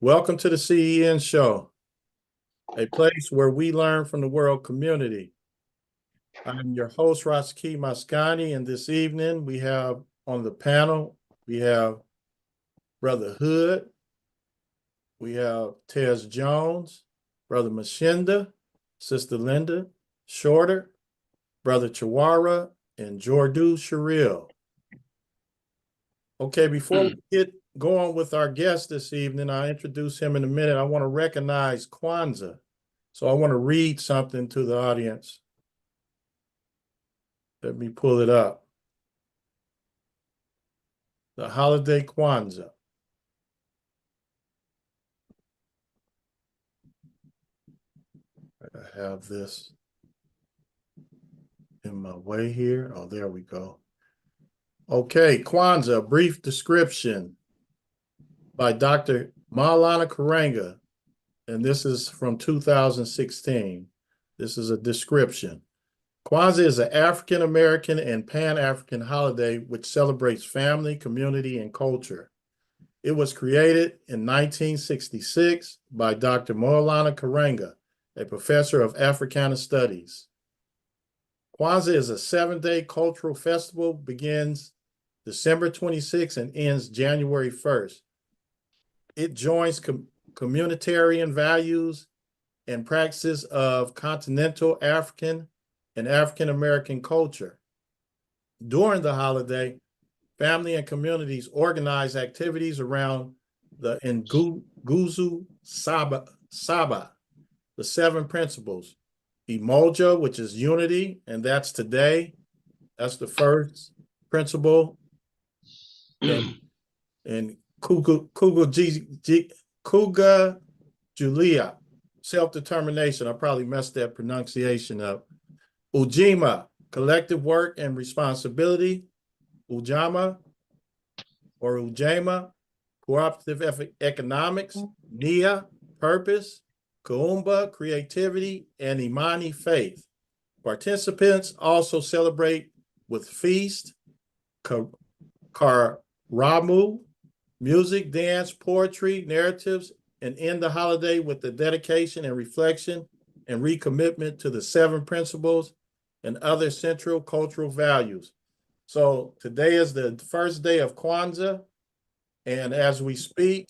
Welcome to the CEN show, a place where we learn from the world community. I'm your host, Raski Mascani, and this evening we have on the panel, we have Brother Hood, we have Tez Jones, Brother Mashinda, Sister Linda Shorter, Brother Chawara, and Jordu Sharil. Okay, before we get going with our guest this evening, I'll introduce him in a minute. I want to recognize Kwanzaa. So I want to read something to the audience. Let me pull it up. The holiday Kwanzaa. I have this in my way here. Oh, there we go. Okay, Kwanzaa, a brief description by Dr. Maulana Karanga, and this is from 2016. This is a description. Kwanzaa is an African-American and Pan-African holiday which celebrates family, community, and culture. It was created in 1966 by Dr. Maulana Karanga, a professor of Africana Studies. Kwanzaa is a 7-day cultural festival, begins December 26th and ends January 1st. It joins communitarian values and practices of continental African and African-American culture. During the holiday, family and communities organize activities around the Nguzo Saba, the 7 principles. Umoja, which is unity, and that's today. That's the first principle. And Kuga Julia, self-determination. I probably messed that pronunciation up. Ujima, collective work and responsibility. Ujama or Ujama, cooperative economics. Nia, purpose. Kuumba, creativity. And Imani, faith. Participants also celebrate with feast, karamu, music, dance, poetry, narratives, and end the holiday with the dedication and reflection and recommitment to the 7 principles and other central cultural values. So today is the first day of Kwanzaa, and as we speak,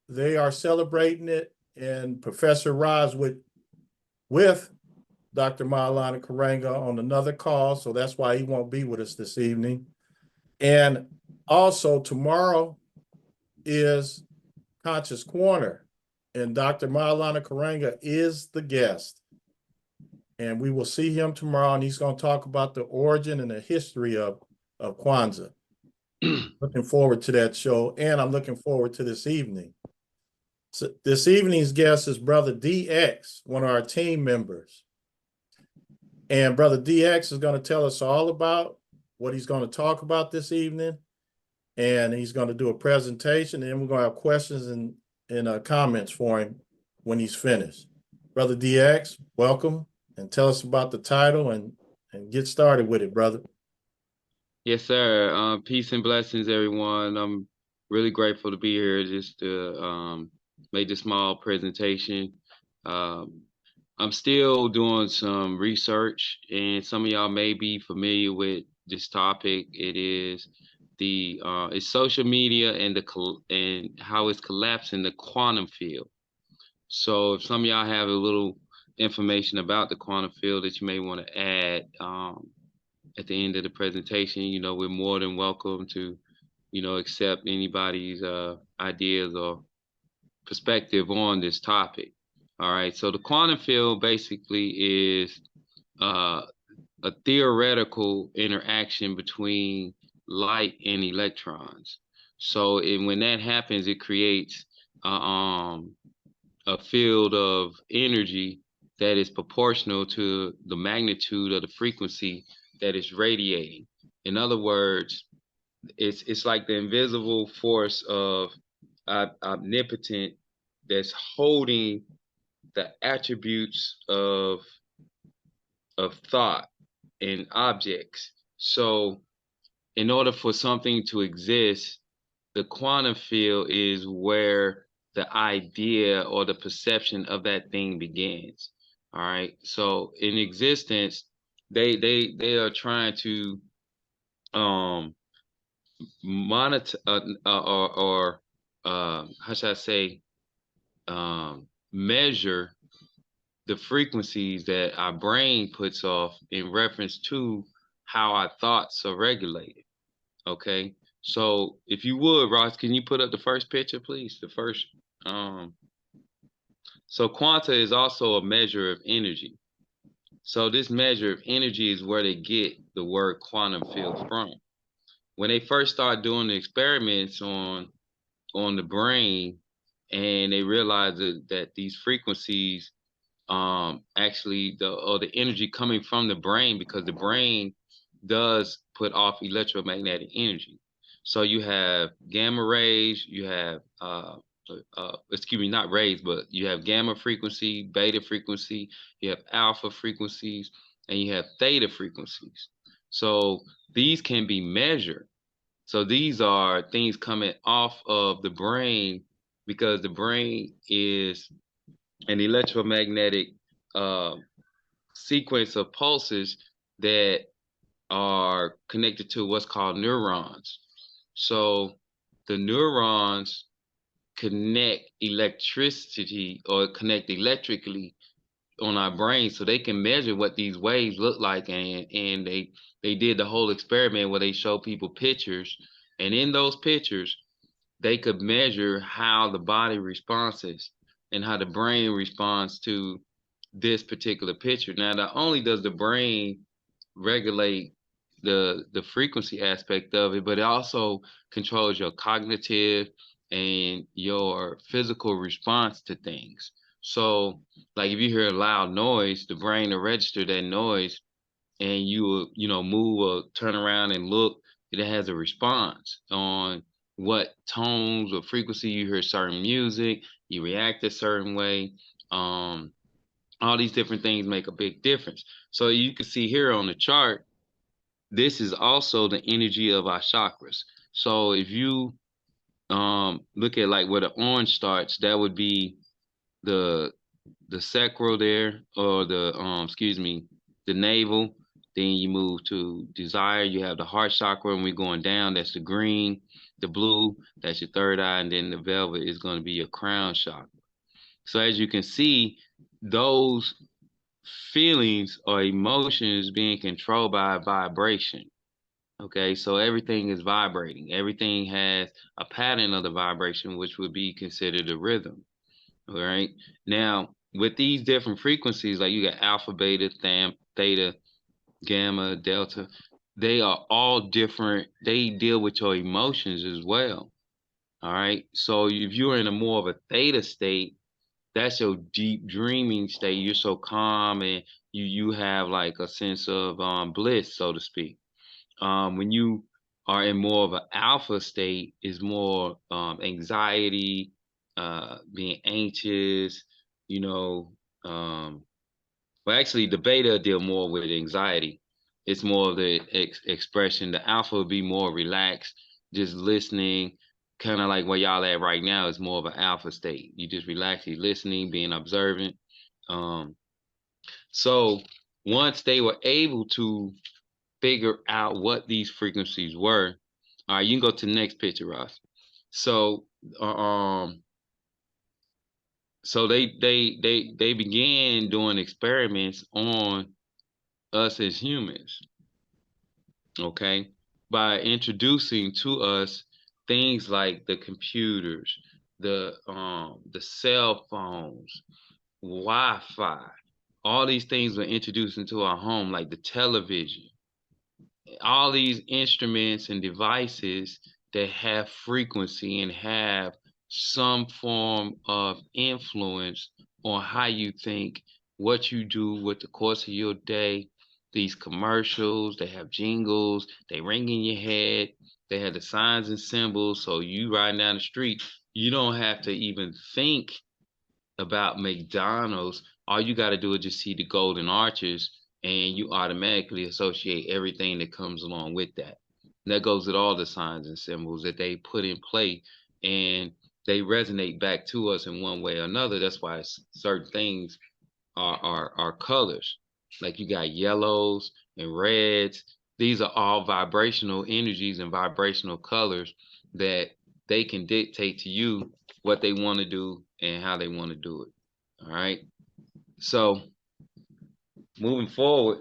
they are celebrating it, and Professor Roz with Dr. Maulana Karanga on another call, so that's why he won't be with us this evening. And also tomorrow is Conscious Corner, and Dr. Maulana Karanga is the guest. And we will see him tomorrow, and he's going to talk about the origin and the history of Kwanzaa. Looking forward to that show, and I'm looking forward to this evening. So this evening's guest is Brother DX, one of our team members. And Brother DX is going to tell us all about what he's going to talk about this evening. And he's going to do a presentation, and then we're going to have questions and comments for him when he's finished. Brother DX, welcome, and tell us about the title and get started with it, brother. Yes, sir. Peace and blessings, everyone. I'm really grateful to be here just to make this small presentation. I'm still doing some research, and some of y'all may be familiar with this topic. It is it's social media and how it's collapsing the quantum field. So if some of y'all have a little information about the quantum field that you may want to add at the end of the presentation, we're more than welcome to, accept anybody's ideas or perspective on this topic. All right, so the quantum field basically is a theoretical interaction between light and electrons. So when that happens, it creates a field of energy that is proportional to the magnitude of the frequency that is radiating. In other words, it's like the invisible force of omnipotent that's holding the attributes of thought and objects. So in order for something to exist, the quantum field is where the idea or the perception of that thing begins. All right. So in existence, they are trying to um monitor or how should I say measure the frequencies that our brain puts off in reference to how our thoughts are regulated. Okay. So if you would, Ross, can you put up the first picture, please? The first um so quanta is also a measure of energy. So this measure of energy is where they get the word quantum field from. When they first started doing the experiments on the brain, and they realized that these frequencies actually the energy coming from the brain, because the brain does put off electromagnetic energy. So you have gamma rays, you have excuse me, not rays, but you have gamma frequency, beta frequency, you have alpha frequencies, and you have theta frequencies. So these can be measured. So these are things coming off of the brain, because the brain is an electromagnetic uh, sequence of pulses that are connected to what's called neurons. So the neurons connect electricity or connect electrically on our brain, so they can measure what these waves look like. And they did the whole experiment where they show people pictures, and in those pictures they could measure how the body responses and how the brain responds to this particular picture. Now, not only does the brain regulate the frequency aspect of it, but it also controls your cognitive and your physical response to things. So, like if you hear a loud noise, the brain will register that noise, and you will, move or turn around and look. It has a response on what tones or frequency you hear certain music, you react a certain way. Um, all these different things make a big difference. So you can see here on the chart, this is also the energy of our chakras. So if you look at like where the orange starts, that would be the sacral there, or the excuse me, the navel. Then you move to desire, you have the heart chakra, and we're going down, that's the green. The blue, that's your third eye, and then the velvet is going to be your crown chakra. So as you can see, those feelings or emotions being controlled by vibration. Okay, so everything is vibrating. Everything has a pattern of the vibration, which would be considered a rhythm. All right. Now, with these different frequencies, like you got alpha, beta, theta, gamma, delta, they are all different. They deal with your emotions as well. All right. So if you're in a more of a theta state, that's your deep dreaming state. You're so calm, and you have like a sense of bliss, so to speak. When you are in more of an alpha state, is more anxiety, being anxious, you know. Well, actually, the beta deal more with anxiety. It's more of the expression. The alpha would be more relaxed, just listening, kind of like where y'all at right now is more of an alpha state. You just relax, you listening, being observant. Um, so once they were able to figure out what these frequencies were. All right, you can go to the next picture, Ross. So, uh, um, so they began doing experiments on us as humans, okay, by introducing to us things like the computers, the cell phones, Wi-Fi. All these things were introduced into our home, like the television, all these instruments and devices that have frequency and have some form of influence on how you think, what you do with the course of your day. These commercials, they have jingles, they ring in your head, they have the signs and symbols. So you riding down the street, you don't have to even think about McDonald's. All you got to do is just see the golden arches, and you automatically associate everything that comes along with that. And that goes with all the signs and symbols that they put in play. And they resonate back to us in one way or another. That's why certain things are colors. Like you got yellows and reds. These are all vibrational energies and vibrational colors that they can dictate to you what they want to do and how they want to do it. All right. So moving forward,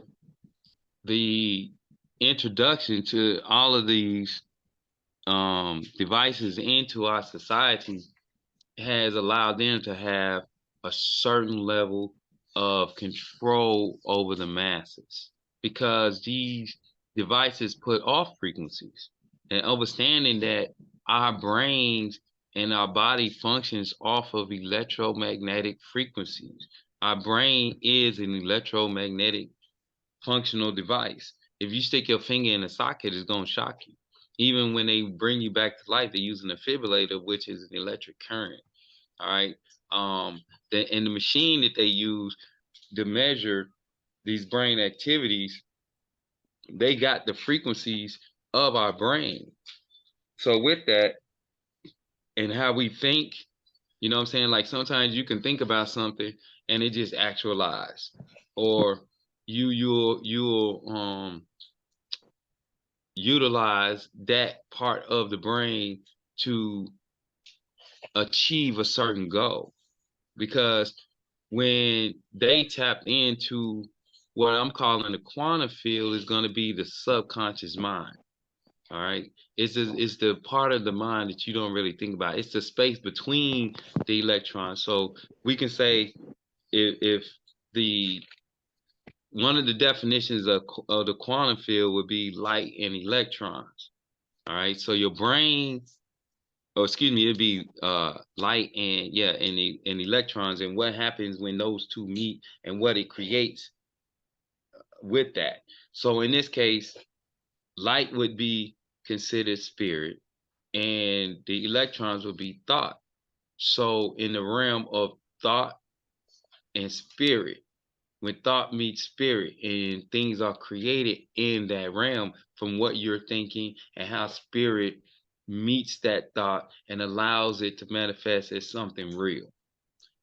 the introduction to all of these devices into our society has allowed them to have a certain level of control over the masses because these devices put off frequencies and understanding that our brains and our body functions off of electromagnetic frequencies. Our brain is an electromagnetic functional device. If you stick your finger in a socket, it's going to shock you. Even when they bring you back to life, they use an defibrillator, which is an electric current. All right. And the machine that they use to measure these brain activities, they got the frequencies of our brain. So with that and how we think, you know what I'm saying? Like sometimes you can think about something and it just actualize. Or you'll utilize that part of the brain to achieve a certain goal. Because when they tap into what I'm calling the quantum field is going to be the subconscious mind. All right. It's the part of the mind that you don't really think about. It's the space between the electrons. So we can say if the one of the definitions of the quantum field would be light and electrons. All right. So your brain, oh, excuse me, it'd be light and yeah, and electrons, and what happens when those two meet and what it creates with that. So in this case, light would be considered spirit, and the electrons would be thought. So in the realm of thought and spirit, when thought meets spirit and things are created in that realm from what you're thinking and how spirit meets that thought and allows it to manifest as something real.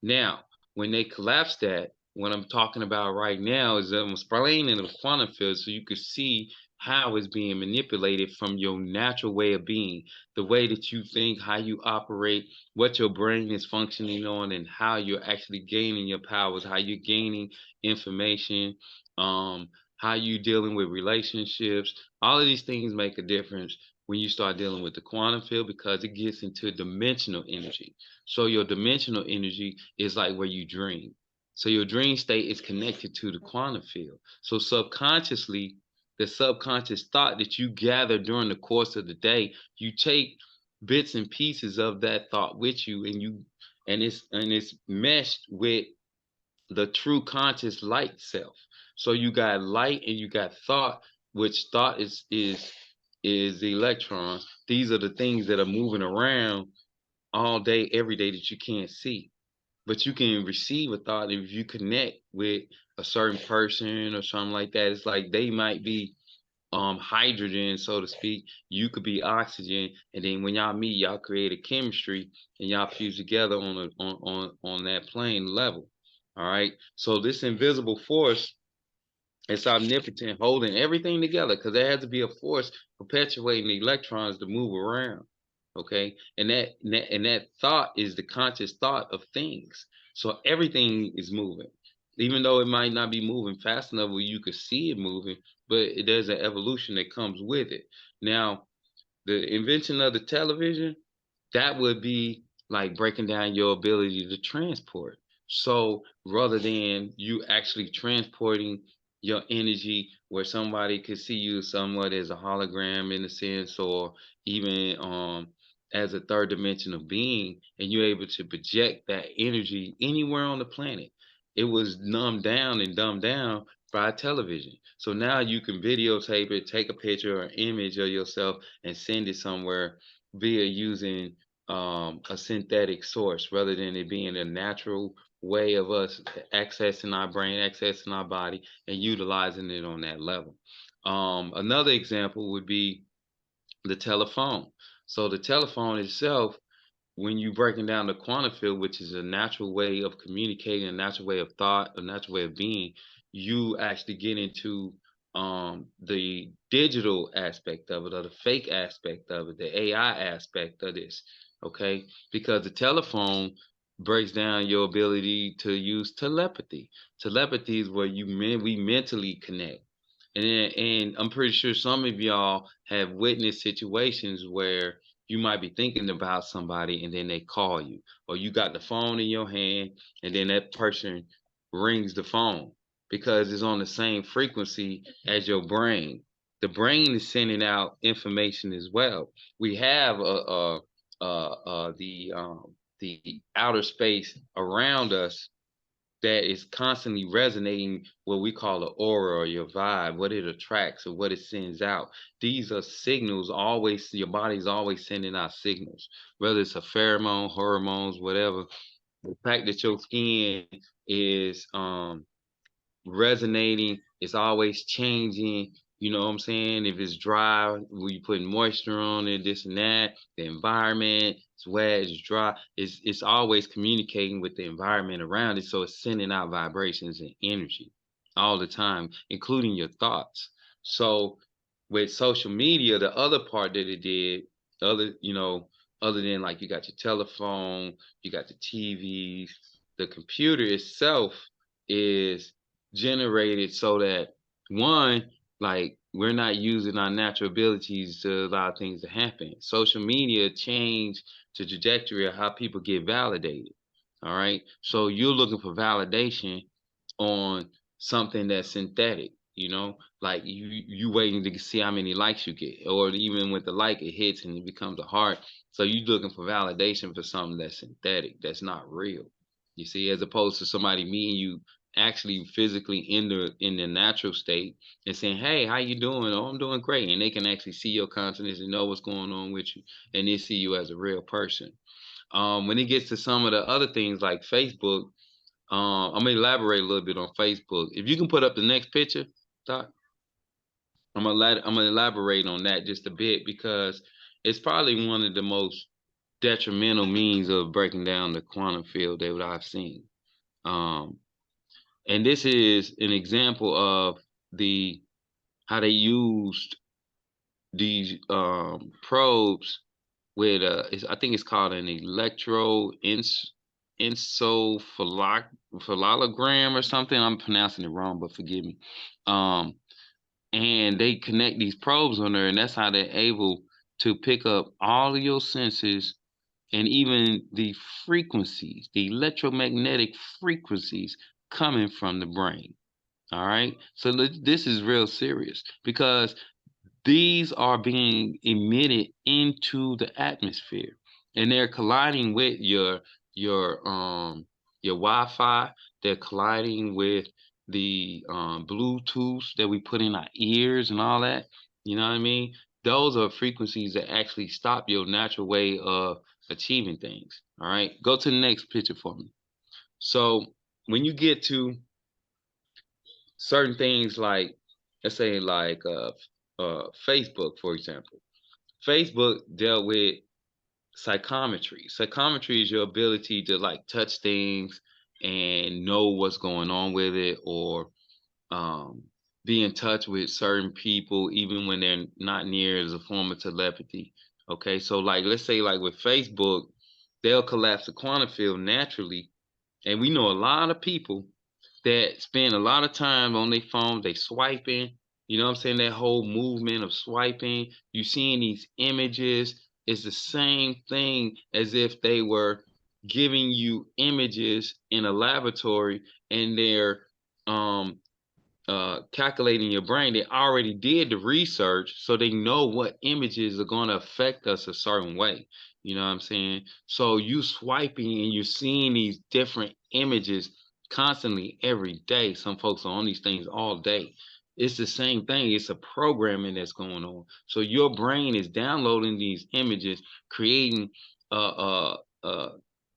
Now, when they collapse that, what I'm talking about right now is I'm explaining the quantum field so you can see how it's being manipulated from your natural way of being, the way that you think, how you operate, what your brain is functioning on, and how you're actually gaining your powers, how you're gaining information, how you dealing with relationships. All of these things make a difference when you start dealing with the quantum field because it gets into dimensional energy. So your dimensional energy is like where you dream. So your dream state is connected to the quantum field. So subconsciously, the subconscious thought that you gather during the course of the day, you take bits and pieces of that thought with you and it's meshed with the true conscious light self. So you got light and you got thought, which thought is the electrons. These are the things that are moving around all day, every day that you can't see. But you can receive a thought if you connect with a certain person or something like that. It's like they might be hydrogen, so to speak. You could be oxygen, and then when y'all meet, y'all create a chemistry and y'all fuse together on that plane level. All right. So this invisible force, it's omnipotent, holding everything together because there has to be a force perpetuating the electrons to move around. Okay, and that thought is the conscious thought of things. So everything is moving, even though it might not be moving fast enough where you could see it moving, but there's an evolution that comes with it. Now, the invention of the television, that would be like breaking down your ability to transport. So rather than you actually transporting your energy where somebody could see you somewhat as a hologram in a sense, or even as a third dimensional being, and you're able to project that energy anywhere on the planet. It was numbed down and dumbed down by television. So now you can videotape it, take a picture or image of yourself and send it somewhere via using a synthetic source rather than it being a natural way of us accessing our brain, accessing our body, and utilizing it on that level. Another example would be the telephone. So the telephone itself when you breaking down the quantum field, which is a natural way of communicating, a natural way of thought, a natural way of being, you actually get into the digital aspect of it, or the fake aspect of it, the AI aspect of this. Okay, because the telephone breaks down your ability to use telepathy. Telepathy is where we mentally connect. And I'm pretty sure some of y'all have witnessed situations where you might be thinking about somebody and then they call you, or you got the phone in your hand and then that person rings the phone because it's on the same frequency as your brain. The brain is sending out information as well. We have the outer space around us that is constantly resonating, what we call an aura or your vibe, what it attracts or what it sends out. These are signals. Always, your body's always sending out signals, whether it's a pheromone, hormones, whatever. The fact that your skin is resonating, it's always changing. You know what I'm saying? If it's dry, we putting moisture on it, this and that. The environment, it's wet, it's dry. It's always communicating with the environment around it, so it's sending out vibrations and energy all the time, including your thoughts. So with social media, the other part that it did, other than like you got your telephone, you got the TVs, the computer itself is generated so that, one, like, we're not using our natural abilities to allow things to happen. Social media changed the trajectory of how people get validated. All right. So you're looking for validation on something that's synthetic, like you waiting to see how many likes you get, or even with the like, it hits and it becomes a heart. So you're looking for validation for something that's synthetic, that's not real. You see, as opposed to somebody meeting you actually physically in the natural state and saying, "Hey, how you doing?" "Oh, I'm doing great," and they can actually see your countenance and know what's going on with you, and they see you as a real person. When it gets to some of the other things like Facebook, I'm gonna elaborate a little bit on Facebook. If you can put up the next picture, Doc, I'm gonna elaborate on that just a bit because it's probably one of the most detrimental means of breaking down the quantum field that I've seen. Um, and this is an example of the how they used these probes with I think it's called an encephalogram or something. I'm pronouncing it wrong, but forgive me. Um, and they connect these probes on there, and that's how they're able to pick up all of your senses and even the frequencies, the electromagnetic frequencies coming from the brain. All right. So this is real serious because these are being emitted into the atmosphere, and they're colliding with your Wi-Fi. They're colliding with the Bluetooth that we put in our ears and all that. You know what I mean? Those are frequencies that actually stop your natural way of achieving things. All right. Go to the next picture for me. So when you get to certain things like, let's say, like Facebook, for example. Facebook dealt with psychometry. Psychometry is your ability to like touch things and know what's going on with it, or um, be in touch with certain people even when they're not near, as a form of telepathy. Okay, so like let's say like with Facebook, they'll collapse the quantum field naturally, and we know a lot of people that spend a lot of time on their phones, they swiping, you know what I'm saying? That whole movement of swiping, you seeing these images is the same thing as if they were giving you images in a laboratory, and they're um calculating your brain. They already did the research, so they know what images are going to affect us a certain way. You know what I'm saying? So you swiping and you're seeing these different images constantly every day. Some folks are on these things all day. It's the same thing. It's a programming that's going on. So your brain is downloading these images, creating a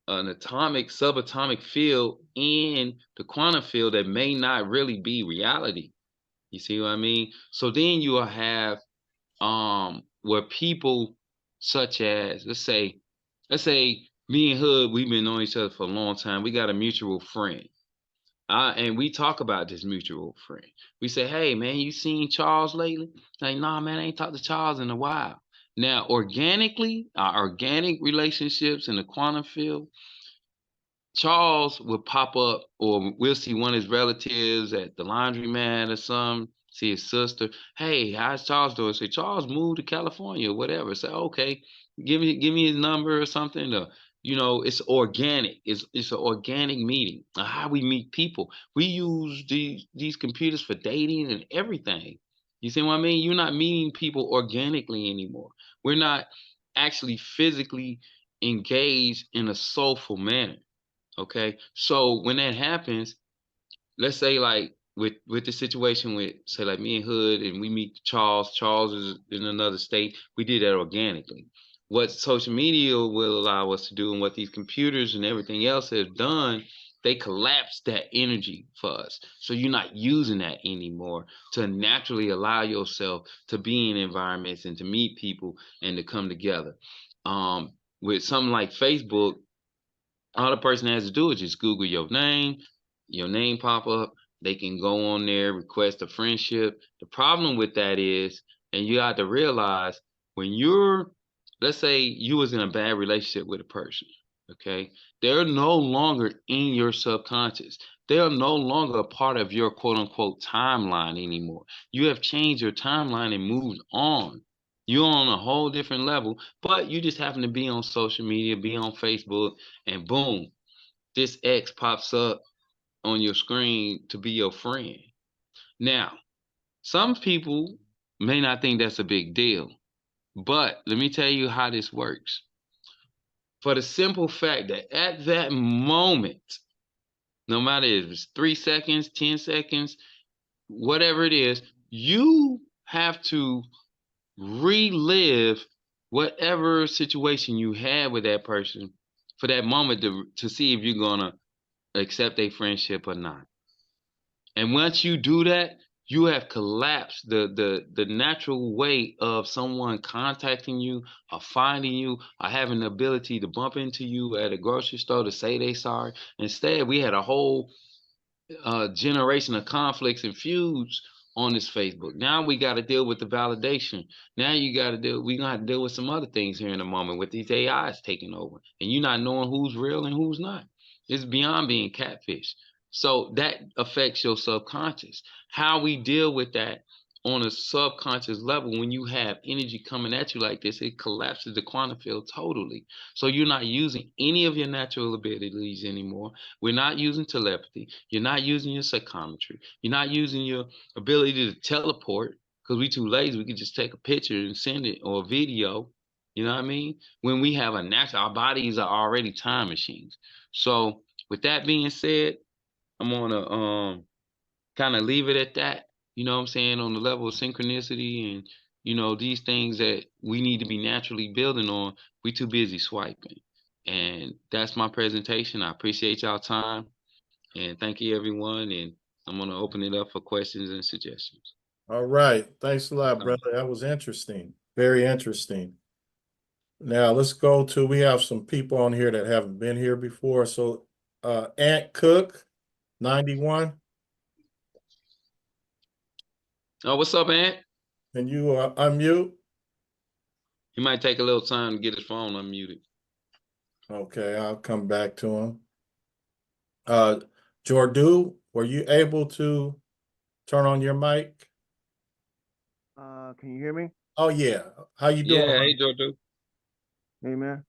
an atomic, subatomic field in the quantum field that may not really be reality. You see what I mean? So then you will have where people such as, let's say, let's say me and Hood, we've been knowing each other for a long time. We got a mutual friend. And we talk about this mutual friend. We say, hey, man, you seen Charles lately? Like, nah, man, I ain't talked to Charles in a while. Now, organically, our organic relationships in the quantum field, Charles would pop up, or we'll see one of his relatives at the laundromat or something, see his sister. Hey, how's Charles doing? Say, Charles moved to California or whatever. Say, okay, give me his number or something. It's organic. It's an organic meeting. How we meet people. We use these computers for dating and everything. You see what I mean? You're not meeting people organically anymore. We're not actually physically engaged in a soulful manner. Okay. So when that happens, let's say like with the situation with say like me and Hood and we meet Charles. Charles is in another state. We did that organically. What social media will allow us to do and what these computers and everything else have done, they collapse that energy for us. So you're not using that anymore to naturally allow yourself to be in environments and to meet people and to come together. With something like Facebook, all the person has to do is just Google your name pop up. They can go on there, request a friendship. The problem with that is, and you have to realize when let's say you was in a bad relationship with a person, okay? They're no longer in your subconscious. They are no longer a part of your quote unquote timeline anymore. You have changed your timeline and moved on. You're on a whole different level, but you just happen to be on social media, be on Facebook, and boom, this X pops up on your screen to be your friend. Now, some people may not think that's a big deal, but let me tell you how this works. For the simple fact that at that moment, no matter if it's 3 seconds, 10 seconds, whatever it is, you have to relive whatever situation you had with that person for that moment to see if you're gonna accept a friendship or not. And once you do that, you have collapsed the natural way of someone contacting you or finding you or having the ability to bump into you at a grocery store to say they sorry. Instead, we had a whole generation of conflicts and feuds on this Facebook. Now we got to deal with the validation. Now we gonna have to deal with some other things here in a moment with these AIs taking over, and you not knowing who's real and who's not. It's beyond being catfish. So that affects your subconscious. How we deal with that on a subconscious level, when you have energy coming at you like this, it collapses the quantum field totally. So you're not using any of your natural abilities anymore. We're not using telepathy. You're not using your psychometry. You're not using your ability to teleport because we too lazy. We can just take a picture and send it or a video. You know what I mean? When we have a natural, our bodies are already time machines. So with that being said, I'm gonna kind of leave it at that. You know what I'm saying? On the level of synchronicity and these things that we need to be naturally building on. We too busy swiping. And that's my presentation. I appreciate y'all time. And thank you, everyone. And I'm going to open it up for questions and suggestions. All right. Thanks a lot, brother. That was interesting. Very interesting. Now let's go to, we have some people on here that haven't been here before. So Ant Cook, 91. Oh, what's up, Ant? Can you unmute? He might take a little time to get his phone unmuted. Okay, I'll come back to him. Jordu, were you able to turn on your mic? Can you hear me? Oh yeah. How you doing? Yeah, hey, Jojo. Hey, man.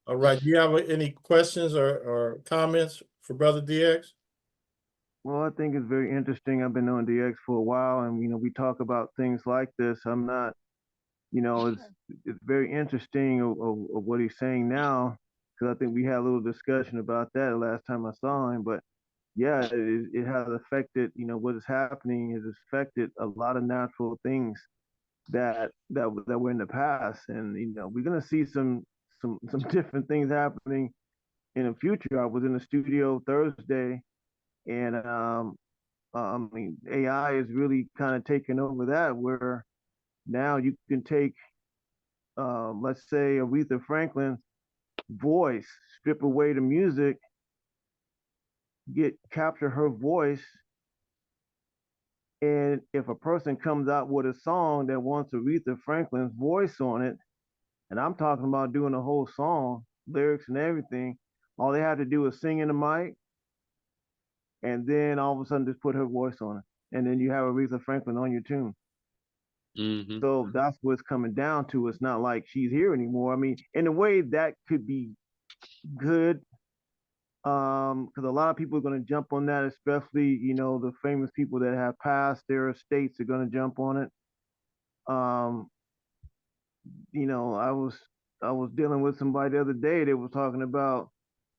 All right. Do you have any questions or comments for Brother DX? Well, I think it's very interesting. I've been knowing DX for a while, and we talk about things like this. I'm not, it's very interesting of what he's saying now, because I think we had a little discussion about that the last time I saw him. But yeah, it has affected, what is happening has affected a lot of natural things that were in the past, and we're gonna see some different things happening in the future. I was in the studio Thursday, and I mean, AI is really kind of taking over that, where now you can take, let's say, Aretha Franklin, voice, strip away the music, capture her voice. And if a person comes out with a song that wants Aretha Franklin's voice on it, and I'm talking about doing a whole song, lyrics and everything, all they have to do is sing in the mic, and then all of a sudden just put her voice on it, and then you have Aretha Franklin on your tune. Mm-hmm. So that's what it's coming down to. It's not like she's here anymore. I mean, in a way that could be good, because a lot of people are going to jump on that, especially the famous people that have passed their estates are going to jump on it. Um, I was dealing with somebody the other day that was talking about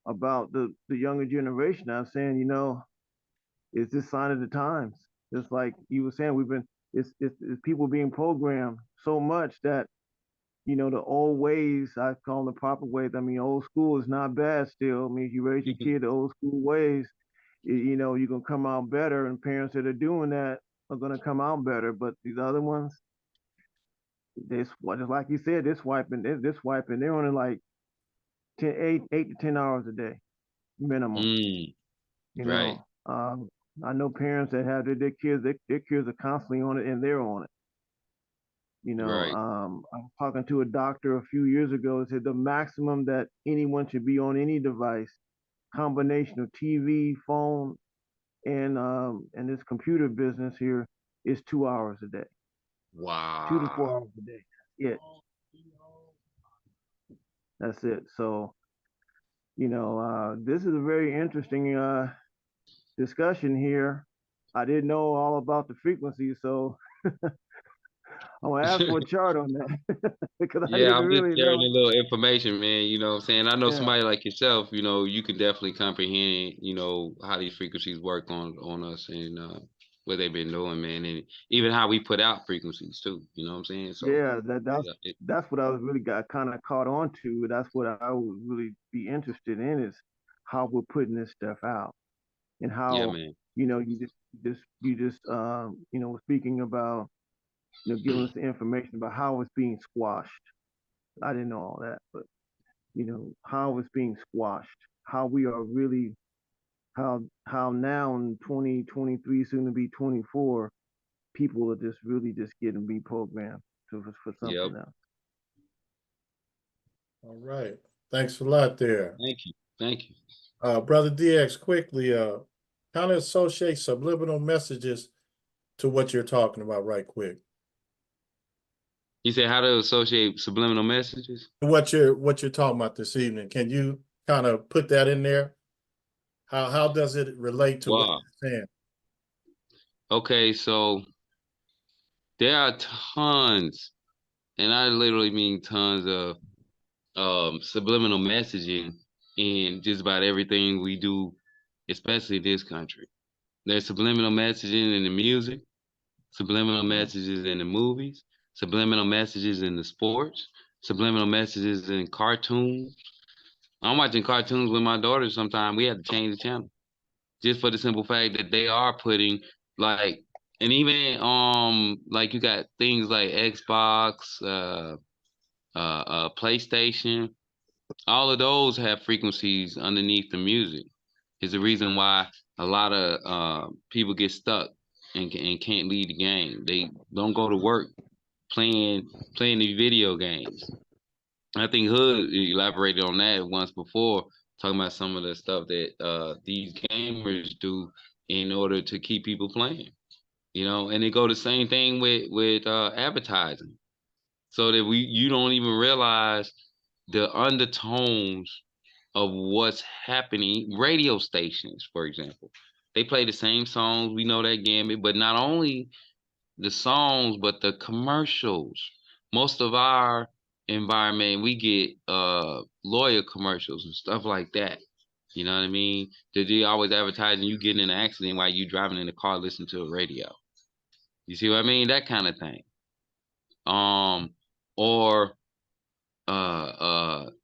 the younger generation. I was saying, it's this sign of the times. It's like you were saying, it's people being programmed so much that the old ways, I call them the proper ways. I mean, old school is not bad still. I mean, if you raise your kid the old school ways, you're gonna come out better, and parents that are doing that are gonna come out better. But these other ones, just like you said, this swiping, they're only like 8 to 10 hours a day minimum. Mm, You right, know, I know parents that have their kids, their kids are constantly on it, and they're on it. right. I was talking to a doctor a few years ago and said the maximum that anyone should be on any device, combination of TV, phone, and this computer business here, is 2 hours a day, 2 to 4 Wow. hours a day. Yeah, that's it. So this is a very interesting discussion here. I didn't know all about the frequency, so I'm gonna ask for a chart on that because I Yeah, didn't I'm just really sharing know. a little information, man. You know what I'm saying? I know Yeah. somebody like yourself, you can definitely comprehend, how these frequencies work on us and what they've been doing, man, and even how we put out frequencies too. You know what I'm saying? So Yeah, yeah, that's what I was really got kind of caught on to. That's what I would really be interested in, is how we're putting this stuff out, and yeah, how man. you speaking about giving us the information about how it's being squashed. I didn't know all that, but how it's being squashed, how we are really, how now in 2023, soon to be 24, people are just really just getting reprogrammed for Yep. something else. All right. Thanks a lot there. Thank you. Thank you. Brother DX, quickly, kind of associate subliminal messages to what you're talking about right quick. You said how to associate subliminal messages? What you're talking about this evening. Can you kind of put that in there? How does it relate to what Wow. you're saying? Okay, so there are tons, and I literally mean tons of subliminal messaging in just about everything we do, especially this country. There's subliminal messaging in the music, subliminal messages in the movies, subliminal messages in the sports, subliminal messages in cartoons. I'm watching cartoons with my daughter sometimes. We have to change the channel just for the simple fact that they are putting like, and even like you got things like Xbox, PlayStation, all of those have frequencies underneath the music. Is the reason why a lot of people get stuck and can't leave the game. They don't go to work playing these video games. I think Hood elaborated on that once before, talking about some of the stuff that these gamers do in order to keep people playing. And it go the same thing with advertising, so that you don't even realize the undertones of what's happening. Radio stations, for example, they play the same songs. We know that gambit, but not only the songs, but the commercials. Most of our environment, we get lawyer commercials and stuff like that. You know what I mean? They always advertising you getting in an accident while you driving in the car listening to a radio. You see what I mean? That kind of thing. Or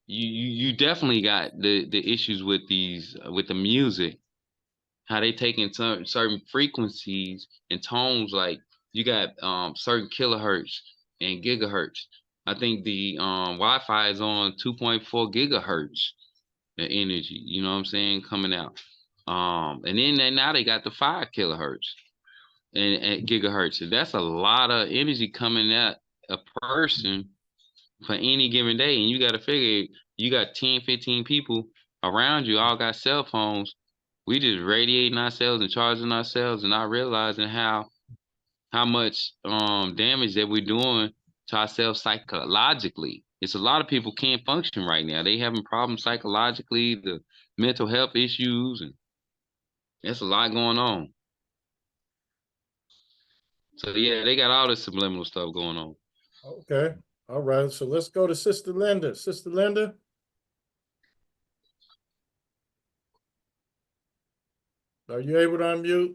you definitely got the issues with these with the music, how they taking certain frequencies and tones, like you got certain kilohertz and gigahertz. I think the Wi-Fi is on 2.4 gigahertz of energy. You know what I'm saying, coming out. And then now they got the 5 kilohertz and gigahertz. And that's a lot of energy coming at a person for any given day. And you got to figure you got 10, 15 people around you, all got cell phones. We just radiating ourselves and charging ourselves and not realizing how much damage that we're doing to ourselves psychologically. It's a lot of people can't function right now. They having problems psychologically, the mental health issues, and there's a lot going on. So yeah, they got all this subliminal stuff going on. Okay. All right. So let's go to Sister Linda. Sister Linda. Are you able to unmute?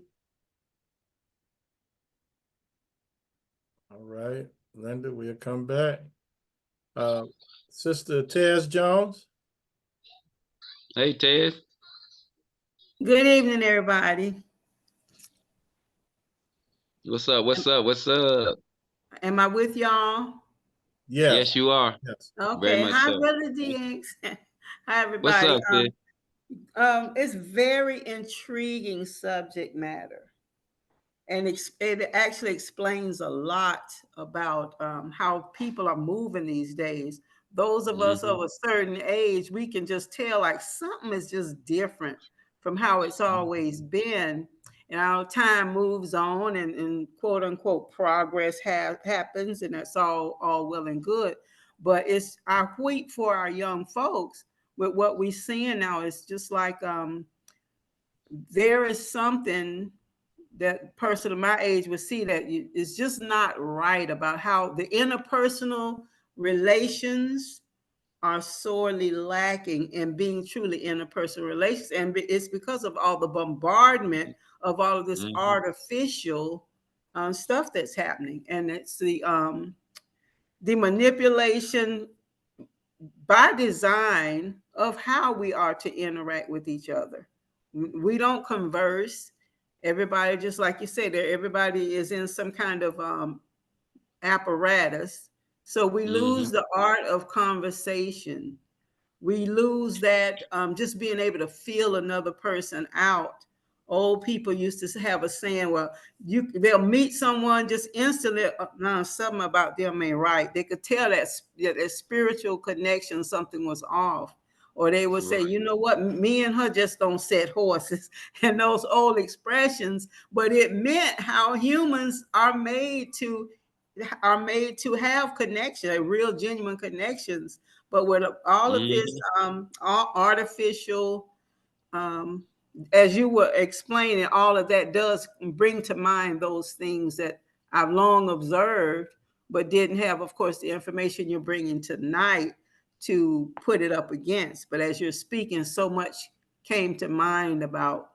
All right. Linda, we'll come back. Sister Tez Jones. Hey, Ted. Good evening, everybody. What's up? What's up? What's up? Am I with y'all? Yes. Yes, you are. Yes. Very Okay. much Hi, so. Brother DX. Hi, What's everybody. up, Ted? It's very intriguing subject matter. And it actually explains a lot about how people are moving these days. Those of us of a certain age, we can just tell like something is just different from how it's always been. And our time moves on and quote unquote progress happens, and that's all well and good. But it's our wheat for our young folks with what we're seeing now. It's just like there is something that person of my age would see that it's just not right about how the interpersonal relations are sorely lacking in being truly interpersonal relations. And it's because of all the bombardment of all of this artificial stuff that's happening. And it's the manipulation by design of how we are to interact with each other. We don't converse. Everybody, just like you said, everybody is in some kind of apparatus. So we lose the art of conversation. We lose that just being able to feel another person out. Old people used to have a saying, well, they'll meet someone just instantly, something about them ain't right. They could tell that spiritual connection, something was off. Or they would say, you know what, me and her just don't set horses, and those old expressions, but it meant how humans are made to have connection, real genuine connections. But with all of this all artificial, as you were explaining, all of that does bring to mind those things that I've long observed, but didn't have, of course, the information you're bringing tonight to put it up against. But as you're speaking, so much came to mind about,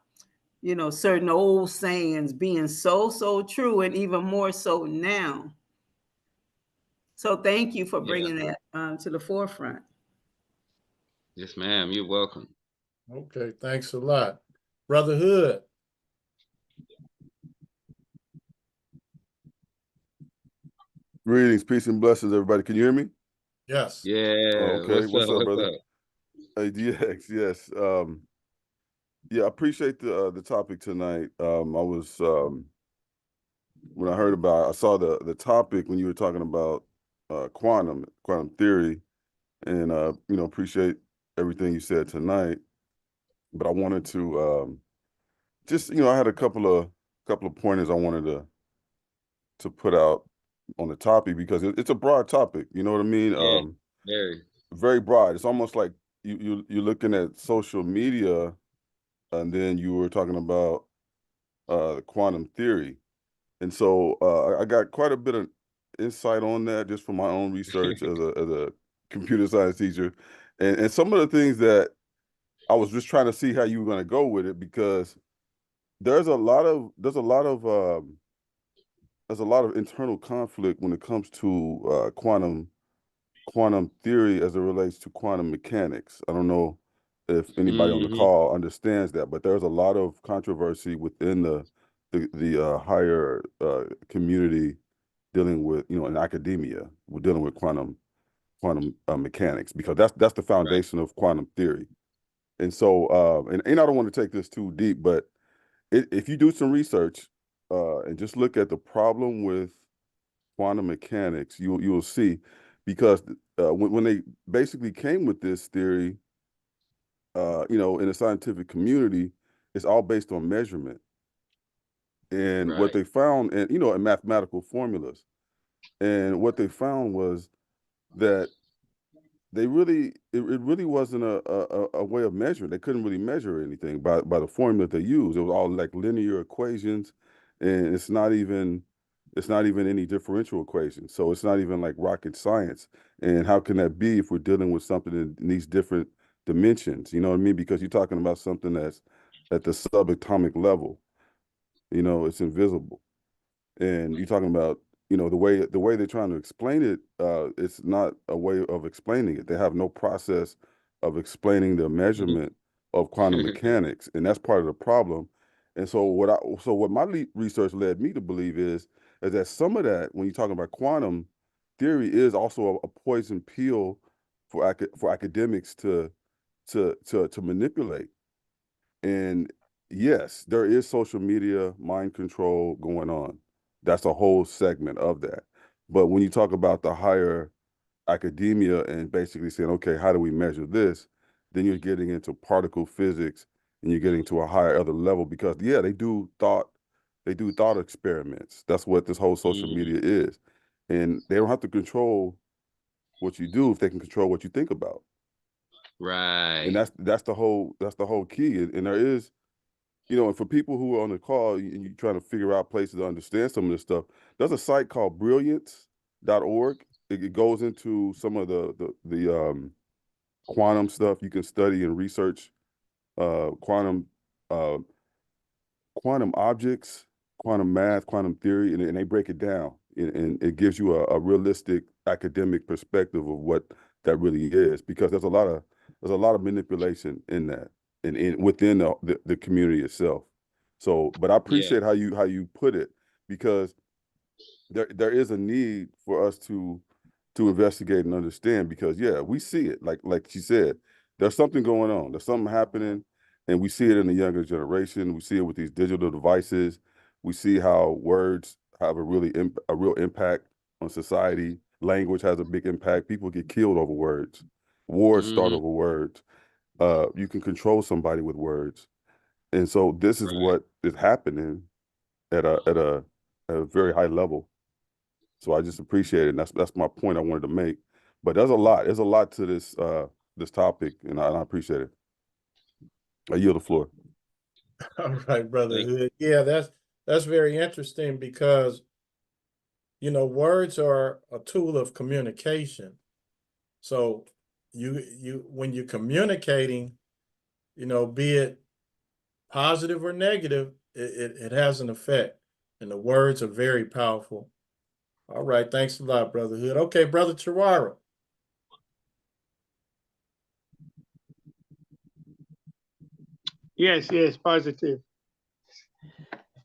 certain old sayings being so true, and even more so now. So thank you for bringing that to the forefront. Yes, ma'am. You're welcome. Okay, thanks a lot. Brother Hood. Greetings, peace, and blessings, everybody. Can you hear me? Yes. Yeah. Okay. What's up, brother? Up? Hey, DX, yes. Yeah, I appreciate the topic tonight. I was when I saw the topic when you were talking about quantum theory, and appreciate everything you said tonight. But I wanted to just I had a couple of pointers I wanted to put out on the topic, because it's a broad topic. You know what I mean? Yeah, very broad. It's almost like you're looking at social media, and then you were talking about quantum theory, and so I got quite a bit of insight on that just from my own research as a computer science teacher, and some of the things that I was just trying to see how you were going to go with it, because there's a lot of internal conflict when it comes to quantum theory as it relates to quantum mechanics. I don't know if anybody on the call understands that, but there's a lot of controversy within the higher community dealing with, in academia, we're dealing with quantum quantum mechanics, because that's the foundation of quantum theory. And so, and I don't want to take this too deep, but if you do some research and just look at the problem with quantum mechanics, you'll see, because when they basically came with this theory, in the scientific community, it's all based on measurement. And what Right. they found, and in mathematical formulas, and what they found was that it really wasn't a way of measuring. They couldn't really measure anything by the formula they used. It was all like linear equations, and it's not even any differential equations. So it's not even like rocket science. And how can that be if we're dealing with something in these different dimensions? You know what I mean? Because you're talking about something that's at the subatomic level. It's invisible. And you're talking about, the way they're trying to explain it, it's not a way of explaining it. They have no process of explaining the measurement of quantum mechanics, and that's part of the problem. And so what my research led me to believe is that some of that, when you're talking about quantum theory, is also a poison pill for academics to manipulate. And yes, there is social media mind control going on. That's a whole segment of that. But when you talk about the higher academia and basically saying, okay, how do we measure this? Then you're getting into particle physics, and you're getting to a higher other level, because they do thought experiments. That's what this whole social media is. And they don't have to control what you do if they can control what you think about. And Right. that's the whole key. And there is, and for people who are on the call and you're trying to figure out places to understand some of this stuff, there's a site called brilliance.org. It goes into some of the quantum stuff. You can study and research quantum uh, quantum objects, quantum math, quantum theory, and they break it down, and it gives you a realistic academic perspective of what that really is, because there's a lot of manipulation in that, and within the community itself. So, but I Yeah. appreciate how you put it, because there is a need for us to investigate and understand, because we see it, like she said, there's something going on, there's something happening, and we see it in the younger generation. We see it with these digital devices. We see how words have a real impact on society. Language has a big impact. People get killed over words. Wars start Hmm. over words. You can control somebody with words. And so this is Right. what is happening at a very high level. So I just appreciate it. And that's my point I wanted to make. But there's a lot to this topic, and I appreciate it. I yield the floor. All right, Brother Thank Hood. Yeah, that's very interesting, because words are a tool of communication. So you when you're communicating, be it positive or negative, it has an effect. And the words are very powerful. All right, thanks a lot, Brother Hood. Okay, Brother Chihuahua. Yes, yes, positive.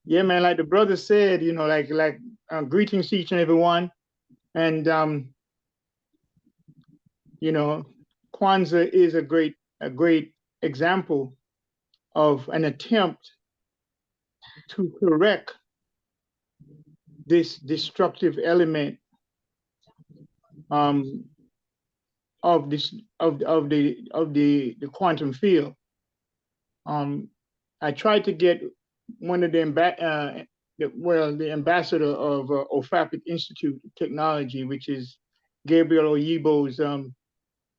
Yeah, man. Like the brother said, greetings to each and every one, and Kwanzaa is a great example of an attempt to correct this destructive element of the quantum field. I tried to get one of the ambassador of OFAPIC Institute of Technology, which is Gabriel Oyibo's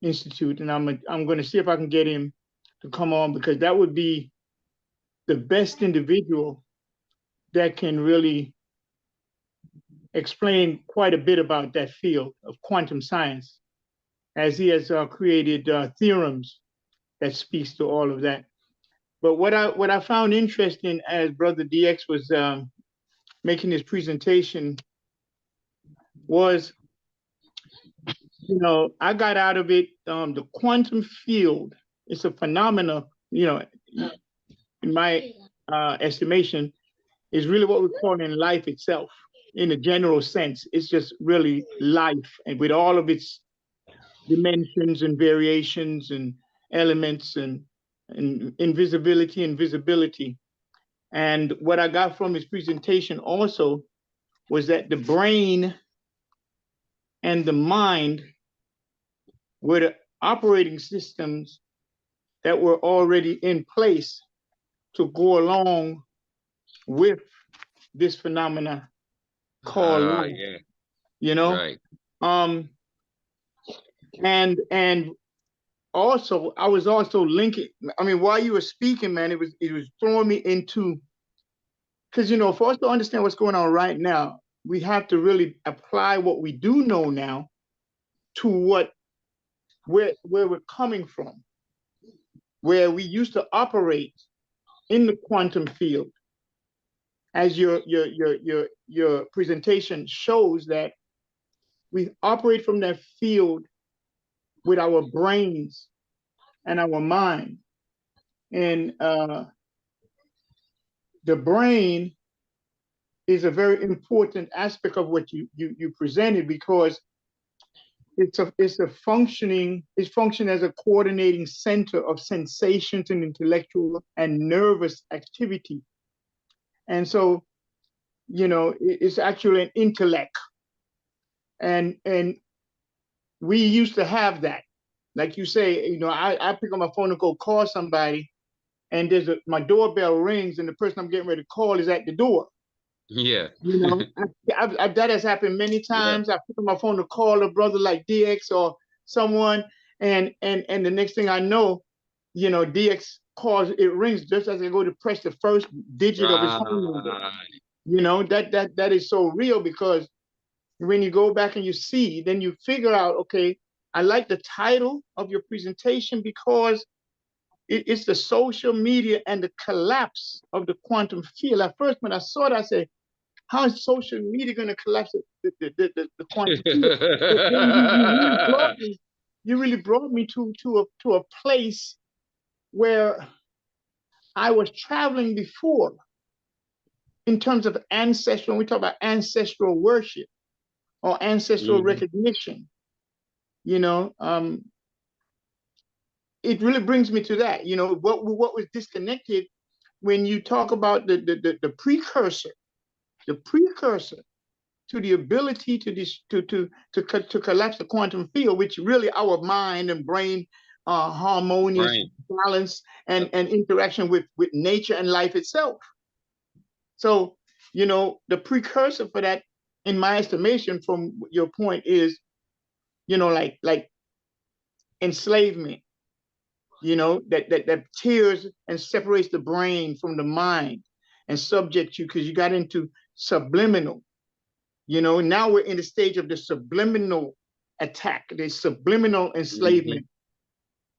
institute, and I'm going to see if I can get him to come on, because that would be the best individual that can really explain quite a bit about that field of quantum science, as he has created theorems that speaks to all of that. But what I found interesting as Brother DX was making his presentation was, I got out of it, the quantum field is a phenomena, in my estimation, is really what we call in life itself. In a general sense, it's just really life, and with all of its dimensions and variations and elements and invisibility and visibility. And what I got from his presentation also was that the brain and the mind were the operating systems that were already in place to go along with this phenomena called life, Yeah, you know? right. And also I was also linking, I mean, while you were speaking, man, it was throwing me into, because, you know, for us to understand what's going on right now, we have to really apply what we do know now to where we're coming from, where we used to operate in the quantum field. As your presentation shows, that we operate from that field with our brains and our mind. And the brain is a very important aspect of what you presented, because it's functioning as a coordinating center of sensations and intellectual and nervous activity. And so, you know, it's actually an intellect. And we used to have that. Like you say, you know, I pick up my phone and go call somebody, and my doorbell rings, and the person I'm getting ready to call is at the door. Yeah. You know, that has happened many times. I pick up my phone to call a brother like DX or someone, and the next thing I know, you know, DX calls, it rings just as I go to press the first digit of his phone number. You know, that is so real, because when you go back and you see, then you figure out, okay, I like the title of your presentation, because it's the social media and the collapse of the quantum field. At first, when I saw it, I said, how is social media going to collapse the quantum field? But then you really brought me to a place where I was traveling before, in terms of ancestral. When we talk about ancestral worship or ancestral recognition, you know, it really brings me to that. You know, what was disconnected when you talk about the precursor to the ability to collapse the quantum field, which really our mind and brain harmonious balance and interaction with nature and life itself. So, you know, the precursor for that, in my estimation, from your point, is, you know, like enslavement, you know, that tears and separates the brain from the mind and subject you, because you got into subliminal. You know, now we're in the stage of the subliminal attack, the subliminal enslavement.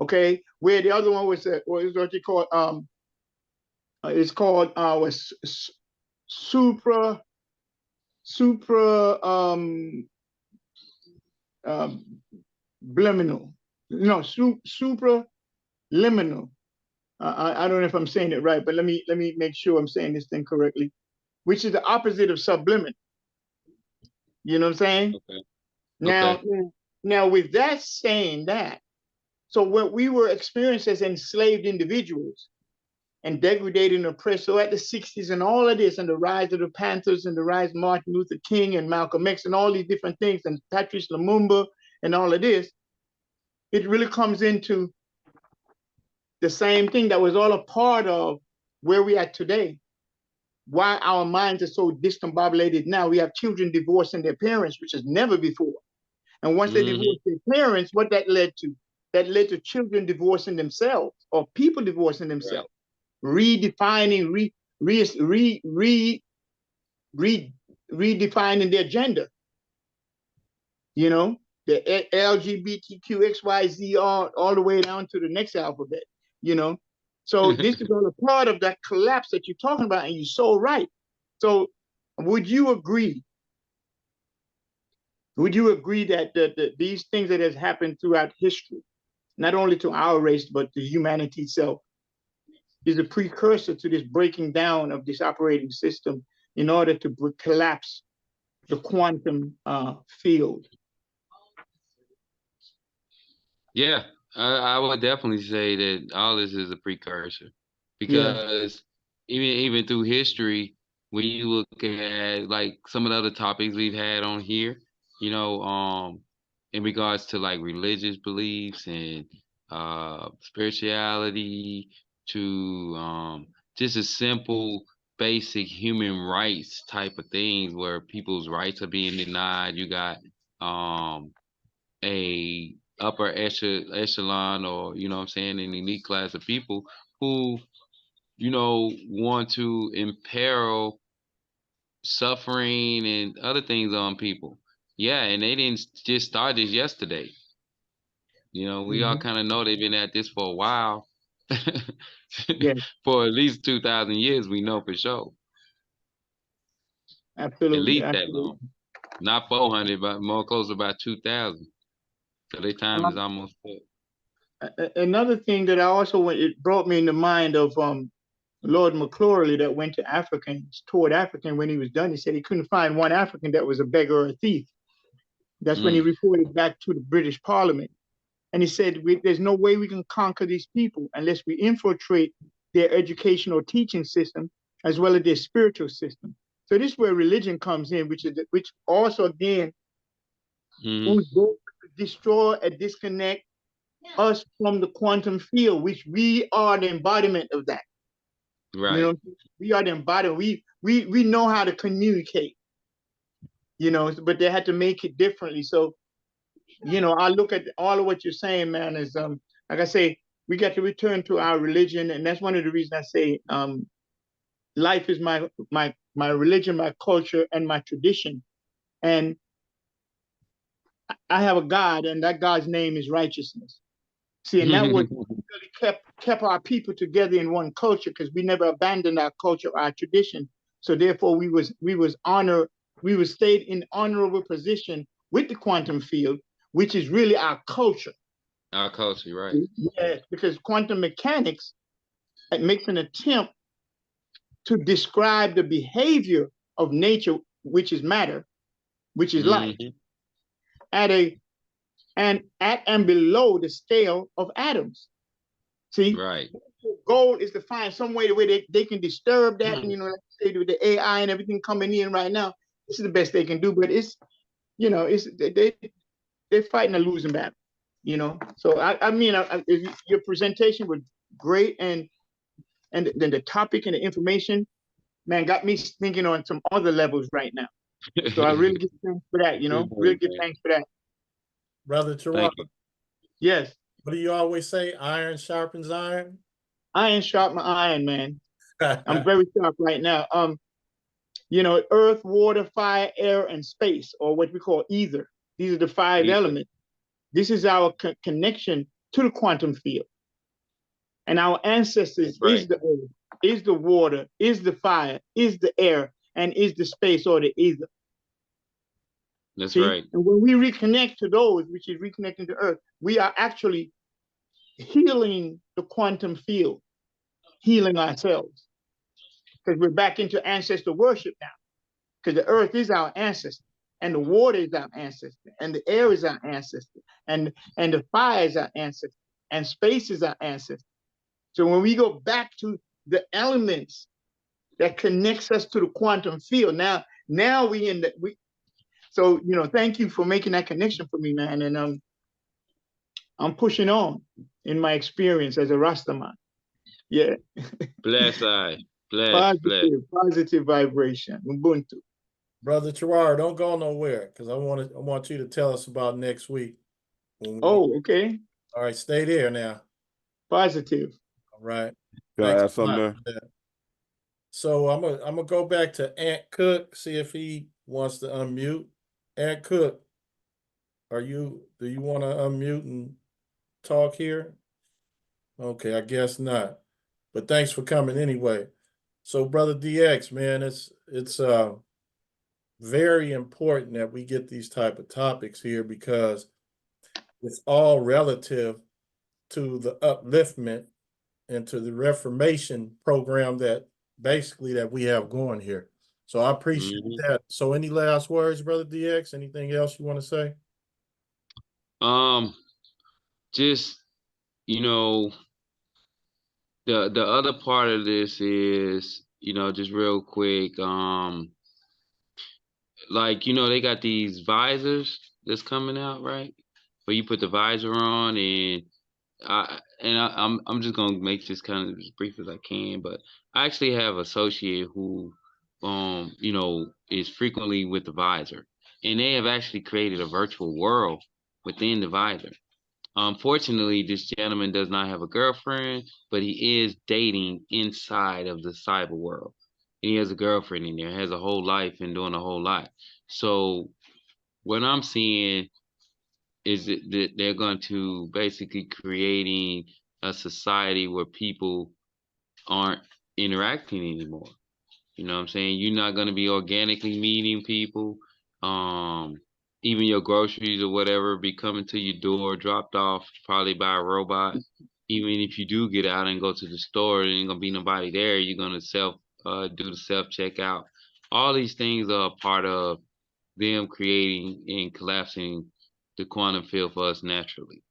Okay, where the other one was what you call it's called was supraliminal. No, supraliminal. I don't know if I'm saying it right, but let me make sure I'm saying this thing correctly, which is the opposite of subliminal. You know what I'm saying? Okay. Now with that saying that, so what we were experiencing as enslaved individuals and degraded and oppressed, so at the 60s and all of this, and the rise of the Panthers and the rise of Martin Luther King and Malcolm X and all these different things, and Patrice Lumumba and all of this, it really comes into the same thing that was all a part of where we are today. Why our minds are so discombobulated now. We have children divorcing their parents, which is never before. And once they divorce their parents, what that led to? That led to children divorcing themselves, or people divorcing themselves, redefining, redefining their gender. You know, the LGBTQ, XYZ, all the way down to the next alphabet, you know. So this is all a part of that collapse that you're talking about, and you're so right. So would you agree? Would you agree that these things that has happened throughout history, not only to our race, but to humanity itself, is a precursor to this breaking down of this operating system in order to collapse the quantum field? Yeah, I would definitely say that all this is a precursor, Yeah. because even through history, when you look at like some of the other topics we've had on here, you know, in regards to like religious beliefs and spirituality, to just a simple basic human rights type of things where people's rights are being denied. You got a upper echelon, or you know what I'm saying, an elite class of people who, you know, want to imperil suffering and other things on people. Yeah, and they didn't just start this yesterday. You know, we all Mhm. kind of know they've been at this for a while. Yeah, For at least 2,000 years, we know for sure. At absolutely, least that absolutely. long. Not 400, but more close to about 2,000. So their time is Um, almost up. Another thing that I also went, it brought me in the mind of Lord McClurley that went to Africans, toured African. When he was done, he said he couldn't find one African that was a beggar or a thief. That's when he Mm, reported back to the British Parliament. And he said, there's no way we can conquer these people unless we infiltrate their educational teaching system as well as their spiritual system. So this is where religion comes in, which also again mm, whose goal is to destroy and disconnect us from the quantum field, which we are the embodiment of that. You right. know, we are the embodiment. We know how to communicate, you know, but they had to make it differently. So, you know, I look at all of what you're saying, man, is like I say, we got to return to our religion. And that's one of the reasons I say life is my religion, my culture, and my tradition. And I have a God, and that God's name is righteousness. See, and that was really kept our people together in one culture, because we never abandoned our culture, our tradition. So therefore, we was stayed in honorable position with the quantum field, which is really our culture. Our culture, right. Yes, because quantum mechanics, it makes an attempt to describe the behavior of nature, which is matter, which is life, Hmm. at a at and below the scale of atoms. See, Right. the goal is to find some way the way they can disturb that. And, you know, like I say, with the AI and everything coming in right now, this is the best they can do. But it's, you know, it's they're fighting a losing battle, you know. So I mean, your presentation was great, and then the topic and the information, man, got me thinking on some other levels right now. So I really give thanks for that, you know, really give thanks for that. Brother Terrell, Thank you. Yes, what do you always say? Iron sharpens iron. iron sharp my iron, man. I'm very sharp right now. You know, earth, water, fire, air, and space, or what we call ether. These are the five Ether. elements. This is our connection to the quantum field. And our ancestors That's right. is the earth, is the water, is the fire, is the air, and is the space or the ether. That's See? right. And when we reconnect to those, which is reconnecting to earth, we are actually healing the quantum field, healing ourselves. Because we're back into ancestor worship now. Because the earth is our ancestor, and the water is our ancestor, and the air is our ancestor, and the fire is our ancestor, and space is our ancestor. So when we go back to the elements that connects us to the quantum field, now we in the we. So, you know, thank you for making that connection for me, man. And I'm pushing on in my experience as a Rastaman. Yeah, Bless I. Bless, bless. positive vibration, Ubuntu. Brother Terrell, don't go nowhere because I want you to tell us about next week. Oh, okay, All right, stay there now. positive. All right. Can I Thanks add a lot something there? for that. So I'm gonna go back to Ant Cook, see if he wants to unmute. Ant Cook, do you want to unmute and talk here? Okay, I guess not. But thanks for coming anyway. So, Brother DX, man, it's very important that we get these type of topics here because it's all relative to the upliftment and to the reformation program that basically that we have going here. So I appreciate Hmm. that. So any last words, Brother DX? Anything else you want to say? Um, just, you know, the other part of this is, just real quick, like, they got these visors that's coming out, right? Where you put the visor on, and I'm just gonna make this kind of as brief as I can, but I actually have an associate who, is frequently with the visor, and they have actually created a virtual world within the visor. Unfortunately, this gentleman does not have a girlfriend, but he is dating inside of the cyber world. And he has a girlfriend in there, has a whole life and doing a whole lot. So what I'm seeing is that they're going to basically creating a society where people aren't interacting anymore. You know what I'm saying? You're not going to be organically meeting people. Even your groceries or whatever be coming to your door, dropped off probably by a robot. Even if you do get out and go to the store, there ain't gonna be nobody there. You're gonna do the self checkout. All these things are a part of them creating and collapsing the quantum field for us naturally.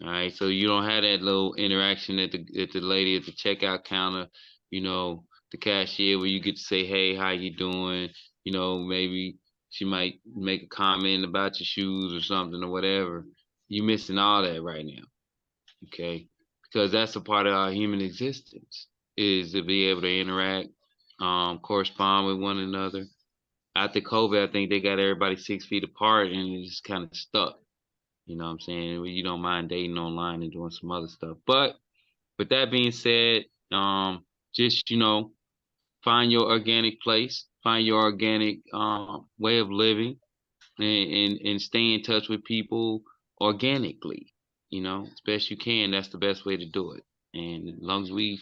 All right, so you don't have that little interaction at the lady at the checkout counter, the cashier, where you get to say, "Hey, how you doing?" Maybe she might make a comment about your shoes or something or whatever. You're missing all that right now, okay? Because that's a part of our human existence, is to be able to interact, correspond with one another. After COVID, I think they got everybody 6 feet apart and it's just kind of stuck. You know what I'm saying? You don't mind dating online and doing some other stuff. But with that being said, just, find your organic place, find your organic way of living, and stay in touch with people organically, as best you can. That's the best way to do it. And as long as we,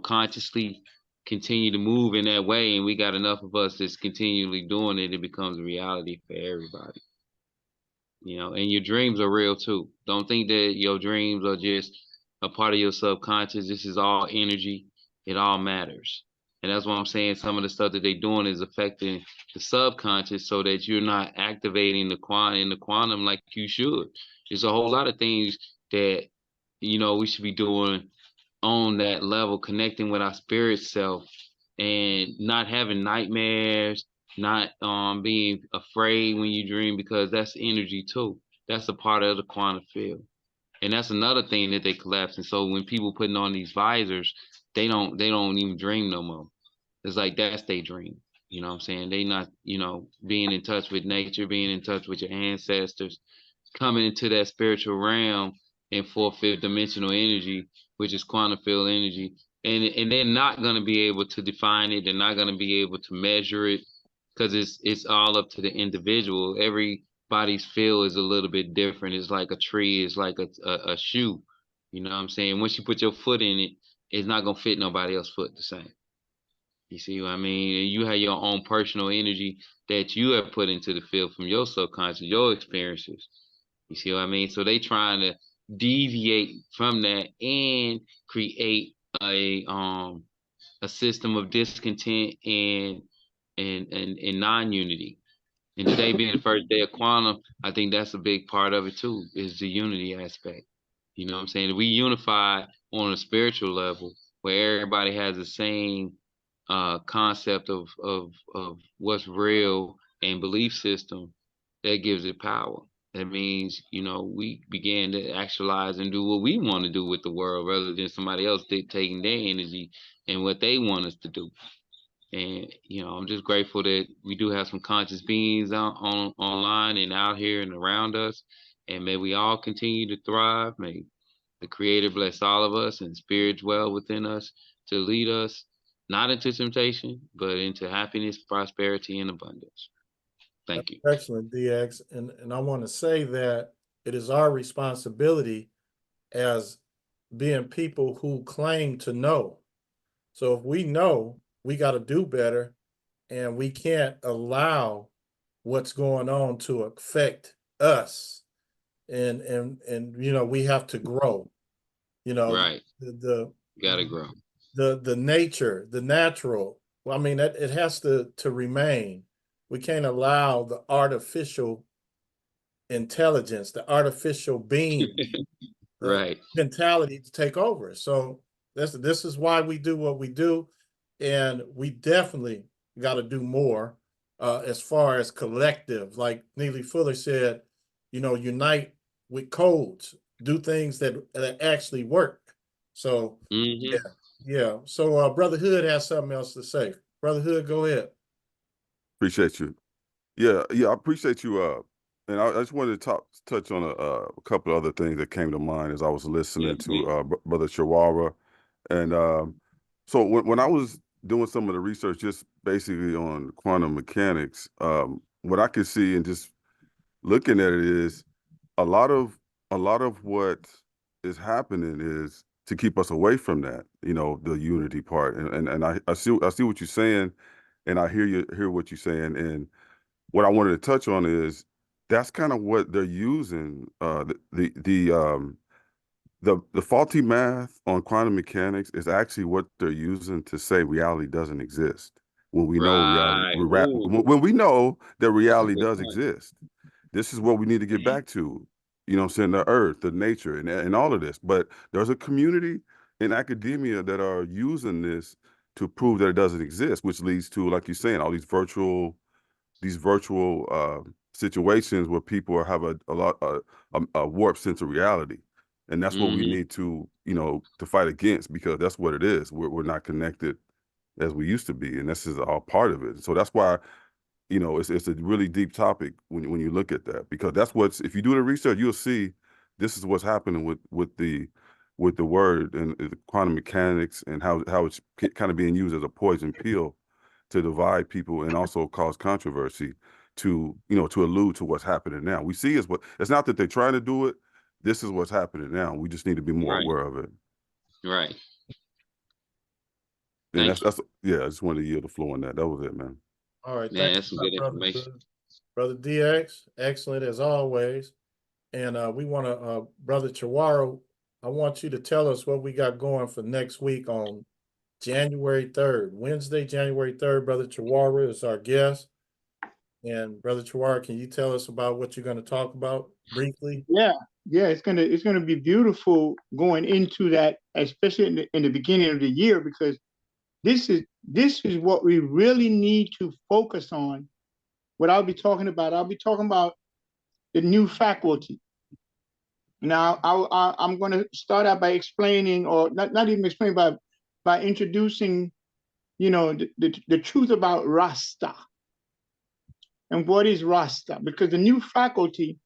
consciously continue to move in that way, and we got enough of us that's continually doing it, it becomes a reality for everybody. And your dreams are real too. Don't think that your dreams are just a part of your subconscious. This is all energy. It all matters. And that's what I'm saying. Some of the stuff that they're doing is affecting the subconscious so that you're not activating the quantum like you should. There's a whole lot of things that, we should be doing on that level, connecting with our spirit self and not having nightmares, not being afraid when you dream, because that's energy too. That's a part of the quantum field. And that's another thing that they collapse. And so when people putting on these visors, they don't even dream no more. It's like that's their dream. You know what I'm saying? They not, being in touch with nature, being in touch with your ancestors, coming into that spiritual realm and fourth, fifth dimensional energy, which is quantum field energy. And they're not going to be able to define it. They're not going to be able to measure it, because it's all up to the individual. Everybody's field is a little bit different. It's like a tree. It's like a shoe. You know what I'm saying? Once you put your foot in it, it's not going to fit nobody else's foot the same. You see what I mean? And you have your own personal energy that you have put into the field from your subconscious, your experiences. You see what I mean? So they trying to deviate from that and create a system of discontent and non-unity. And today being the first day of quantum, I think that's a big part of it too, is the unity aspect. You know what I'm saying? We unify on a spiritual level where everybody has the same concept of what's real and belief system. That gives it power. That means, we begin to actualize and do what we want to do with the world rather than somebody else dictating their energy and what they want us to do. And, I'm just grateful that we do have some conscious beings online and out here and around us. And may we all continue to thrive. May the Creator bless all of us and spirit dwell within us to lead us not into temptation, but into happiness, prosperity, and abundance. Thank you. Excellent, DX. And I want to say that it is our responsibility as being people who claim to know. So if we know, we got to do better, and we can't allow what's going on to affect us. And we have to grow. Right. The Gotta grow. the nature, the natural. Well, I mean, it has to remain. We can't allow the artificial intelligence, the artificial being Right. mentality to take over. So this is why we do what we do, and we definitely got to do more as far as collective. Like Neely Fuller said, unite with codes, do things that actually work. So Hmm. yeah. So Brother Hood has something else to say. Brother Hood, go ahead. Appreciate you. Yeah, I appreciate you. And I just wanted to touch on a couple of other things that came to mind as I was listening to Brother Chihuahua. And so when I was doing some of the research, just basically on quantum mechanics, what I could see and just looking at it is a lot of what is happening is to keep us away from that, the unity part. And I see what you're saying, and I hear what you're saying. And what I wanted to touch on is that's kind of what they're using. The faulty math on quantum mechanics is actually what they're using to say reality doesn't exist. When we know Right. Ooh, when we know that that's a reality good does point. exist, this is what we need to get back to. You know what I'm saying? The earth, the nature, and all of this. But there's a community in academia that are using this to prove that it doesn't exist, which leads to, like you're saying, all these virtual situations where people have a warped sense of reality, and that's what we Hmm. need to to fight against, because that's what it is. We're not connected as we used to be, and this is all part of it. So that's why it's a really deep topic when you look at that, because that's if you do the research, you'll see this is what's happening with the word and the quantum mechanics, and how it's kind of being used as a poison pill to divide people and also cause controversy to allude to what's happening now. We see it's not that they're trying to do it. This is what's happening now. We just need to be more Right. aware of it. Right. And Thank you. that's I just wanted to yield the floor on that. That was it, man. All right, Man, thank that's some you, good Brother information. Hood. Brother DX, excellent as always. And we want to, Brother Chihuahua, I want you to tell us what we got going for next week on January 3rd. Wednesday, January 3rd, Brother Chihuahua is our guest. And Brother Chihuahua, can you tell us about what you're going to talk about briefly? Yeah, it's gonna be beautiful going into that, especially in the beginning of the year, because this is what we really need to focus on. What I'll be talking about the new faculty. Now, I'm going to start out by explaining, or not even explaining, by introducing, the truth about Rasta. And what is Rasta? Because the new faculty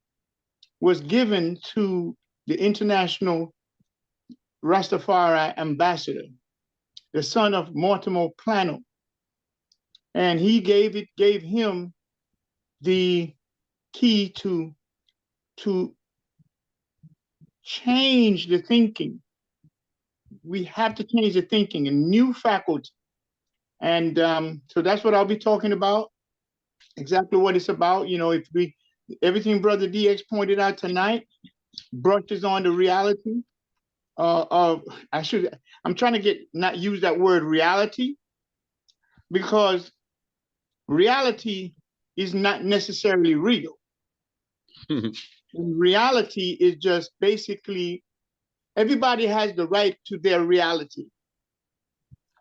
was given to the international Rastafari ambassador, the son of Mortimer Plano. And he gave him the key to change the thinking. We have to change the thinking, a new faculty. And so that's what I'll be talking about, exactly what it's about. Everything Brother DX pointed out tonight brushes on the reality I'm trying to not use that word reality, because reality is not necessarily real. Reality is just basically, everybody has the right to their reality,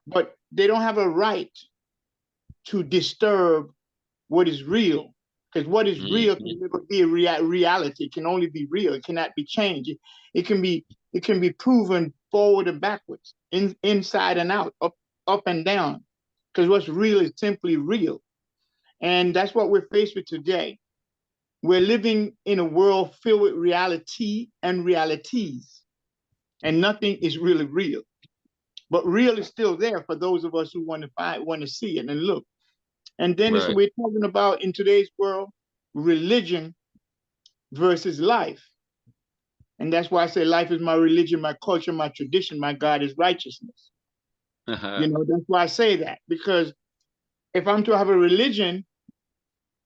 but they don't have a right to disturb what is real. Because what is real can never be a reality. It can only be real. It cannot be changed. It can be proven forward and backwards, inside and out, up and down. Because what's real is simply real. And that's what we're faced with today. We're living in a world filled with reality and realities, and nothing is really real. But real is still there for those of us who want to see it and look. And then Right. we're talking about, in today's world, religion versus life. And that's why I say life is my religion, my culture, my tradition, my God is righteousness. That's why I say that, because if I'm to have a religion,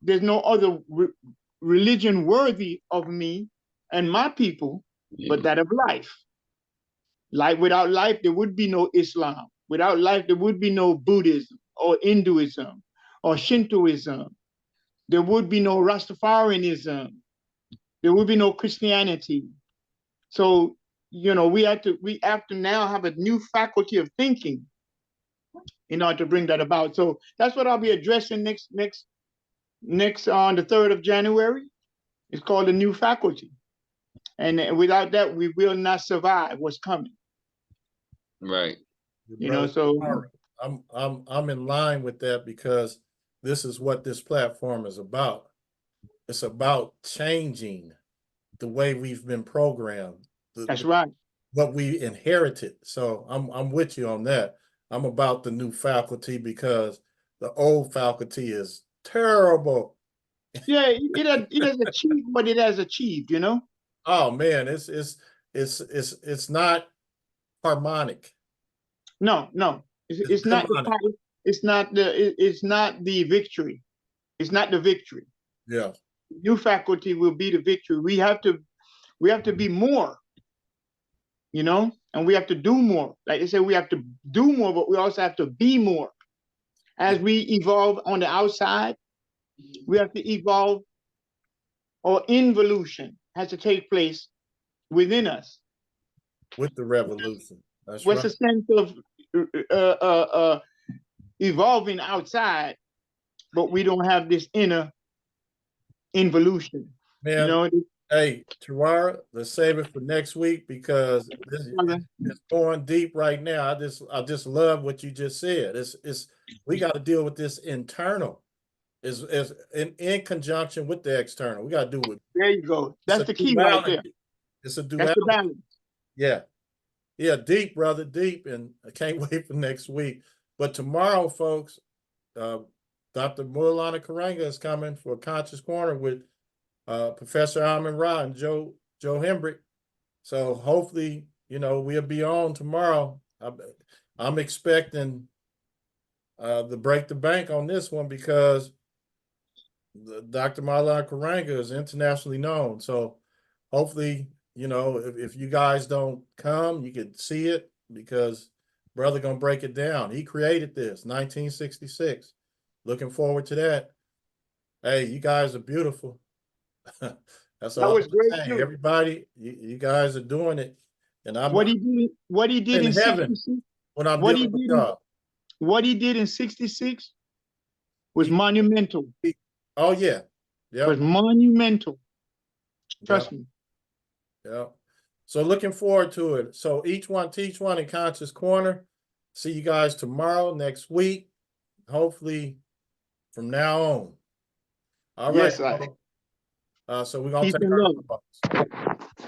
there's no other religion worthy of me and my people but that of life. Without life, there would be no Islam. Without life, there would be no Buddhism or Hinduism or Shintoism. There would be no Rastafarianism. There will be no Christianity. So, you know, we have to now have a new faculty of thinking in order to bring that about. So that's what I'll be addressing next on the 3rd of January. It's called the new faculty. And without that, we will not survive what's coming. Right. You know, so I'm in line with that, because this is what this platform is about. It's about changing the way we've been programmed. that's right. What we inherited. So I'm with you on that. I'm about the new faculty, because the old faculty is terrible. Yeah, it has achieved what it has achieved, you know? Oh man, it's not harmonic. No. It's not the demonic. fight. It's not the victory. It's not the victory. Yeah. New faculty will be the victory. We have to be more, you know, and we have to do more. Like I said, we have to do more, but we also have to be more. As we evolve on the outside, we have to evolve, or involution has to take place within us. With the revolution. That's What's right. the sense of evolving outside, but we don't have this inner involution? Man, You know, hey, Tawara, let's save it for next week, because this it's going deep right now. I just love what you just said. It's we got to deal with this internal. Is in conjunction with the external. We got to do it. there you go. That's the key duality. right there. It's a That's duality. the balance. Yeah. Yeah, deep, brother, deep. And I can't wait for next week. But tomorrow, folks, Dr. Mulana Karanga is coming for Conscious Corner with Professor Alman Ra and Joe Hembrick. So hopefully, you know, we'll be on tomorrow. I'm expecting to break the bank on this one, because Dr. Mulana Karanga is internationally known. So hopefully, you know, if you guys don't come, you can see it, because brother gonna break it down. He created this 1966. Looking forward to that. Hey, you guys are beautiful. That's That all was I'm great saying. too. Everybody, you guys are doing it, and I'm What he did in in heaven 66, when I'm what he dealing with did, y'all. what he did in 66 was He- monumental. Oh yeah, Was yep, monumental. Trust yep, me. yep. So looking forward to it. So each one teach one in Conscious Corner. See you guys tomorrow, next week. Hopefully from now on. All right. Yes, sir. So we're gonna Peace take and our love. calls.